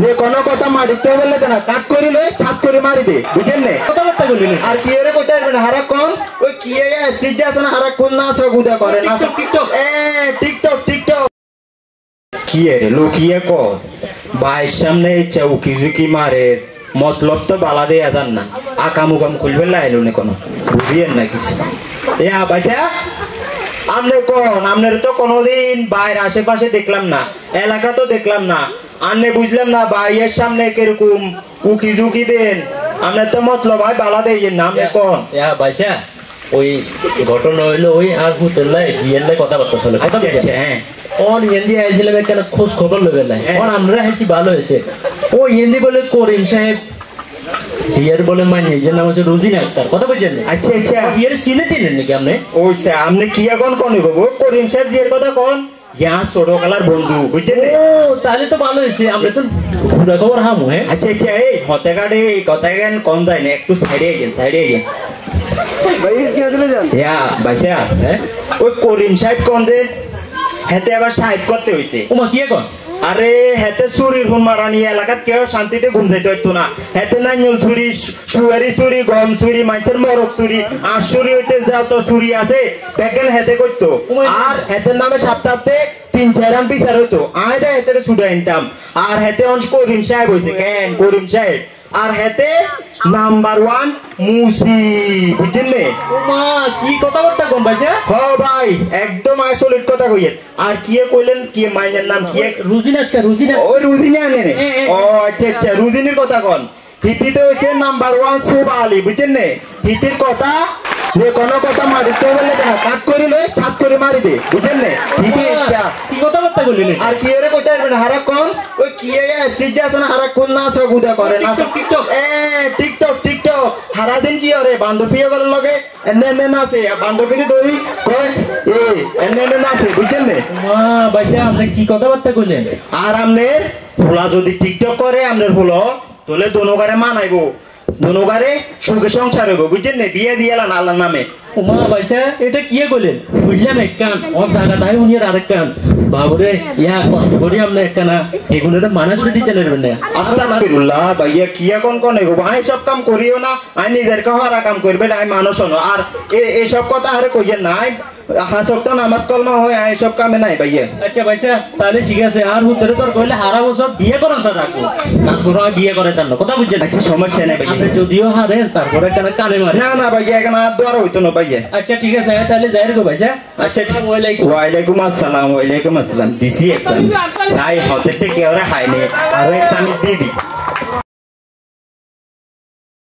যে কোনো কথা মারিতে বললে না কাট করি লই ছাপ করে মারি দে বুঝেন না কথাবার্তা বললি আর কি এর কইতে পারবেন হারা কোন ওই কি সিজা আছে না হারা কোন না আছে গুদা করে না টিকটক টিকটক টিকটক কি এর লোকিয়ে কো ভাই সামনে চৌকি জুকি মারে মতলব তো বালা দেয়া জান না আকাম উকাম খুলবে লাইলো না কোনো বুঝিয়েন না কিছু এ আবাইসা আমনে কোন আমনের তো কোনোদিন বাইরে আশেপাশে দেখলাম না এলাকা তো দেখলাম না আন্নে বুঝলাম না ভাইয়ের সামনে কিরকম উকি ঝুঁকি দেন আমনের তো মতলব হয় বালা দেন না আমনে কোন ভাইসা ওই ঘটনা হইলো ওই আর হুতেলাই বিয়ের কথাবার্তা চলে কথা বলছে হ্যাঁ ওর ইন্দি আইছিলাম একটা খোঁজ খবর লইবে না ওর আমরা হাসি ভালো হয়েছে ও ইন্দি বলে করিম সাহেব বিয়ের বলে মানিয়ে যে নাম হচ্ছে রোজিনা আক্তার কথা বলছেন আচ্ছা আচ্ছা বিয়ের সিনে তিনেন নাকি আপনি ওই আপনি কি এখন কোন গো করিম সাহেব বিয়ের কথা কোন ইয়া ছোট কালার বন্ধু বুঝছেন ও তাহলে তো ভালো হয়েছে আমরা তো পুরো খবর হামু হ্যাঁ আচ্ছা আচ্ছা এই হতে কাটে কথা কেন কম যায় না একটু সাইডে গেন ভাই কি দিলে যান ইয়া ভাইসা হ্যাঁ ওই করিম সাহেব কোন যে হেতে আবার সাহেব করতে হইছে ওমা কি কোন আরে হেতে চুরির হুন মারানি এলাকাত কেউ শান্তিতে ঘুম যাইতে হইতো না হেতে নাইল চুরি সুয়ারি চুরি গম চুরি মাছের মরক চুরি আর চুরি হইতে যাও তো চুরি আছে প্যাকেন হেতে করতো আর হেতের নামে সপ্তাহে 3-4 আম বিচার হইতো আয় দা হেতে ছুটে আনতাম আর হেতে অংশ করিম সাহেব হইছে কেন করিম সাহেব আর হেতে নাম্বার 1 মুসি বুঝছেন নে ওমা কি কথাবার্তা কোন ভাইসা হ ভাই একদম আসলের কথা কইয়েন আর কি কইলেন কি মাইয়ের নাম কি রোজিনা আক্তার রোজিনা ও রুজিনা আনে ও আচ্ছা আচ্ছা রুজিনের কথা কোন হিতিতে হইছে নাম্বার 1 সুবা আলী বুঝছেন নে হিতির কথা যে কোনো কথা মারিতে বললে না কাট করি লই ছাপ করে মারি দে বুঝছেন নে হিতি ইচ্ছা কি কথাবার্তা বললেন আর কি এর কইতে পারবেন হারা কোন ওই কি সিজা আছে না হারা কোন না আছে গুদা করে না টিকটক টিকটক টিকটক হারা দিন কি আরে বান্ধবীও করে লগে এনে না আছে বান্ধবীর দড়ি কই এনে না আছে বুঝছেন নে মা ভাইসা আপনি কি কথাবার্তা কইলেন আর আমনের ভোলা যদি টিকটক করে আমনের ভুলো তাহলে দোনোগারে মানাইবো দোনোগারে সুখে সংসার হইব বুঝছেন না বিয়ে দিয়েলাম আল্লাহর নামে ওমা ভাইসা এটা কি কইলেন বুঝলাম এক কান অন জায়গাটাই উনি আরেক কান বাবুরে ইয়া কষ্ট করি আমরা একটা না এগুলোটা মানা করে দিতে পারবেন না আস্তাগফিরুল্লাহ ভাইয়া কি এখন কোন গো আই সব কাম করিও না আই নিজের কাহারা কাম করবে আই মানুষ হনো আর এই সব কথা আরে কইয়েন না হাসক্ত নামাজ কলমা হয় আই সব কামে নাই ভাইয়া আচ্ছা ভাইসা তাহলে ঠিক আছে আর হুতরে তোর কইলে হারা বছর বিয়ে করেন স্যার রাখো তারপর আমি বিয়ে করে জানো কথা বুঝছেন আচ্ছা সমস্যা নাই ভাইয়া আপনি যদিও হারেন তারপরে কেন কানে মারে না না ভাইয়া এখন আর দোয়ার হইতো না ভাইয়া আচ্ছা ঠিক আছে তাহলে যাই রে ভাইসা আচ্ছা ওয়ালাইকুম আসসালাম দিছি একদম চাই হতে থেকে ওরা হাইনে আর এক সামিস দিবি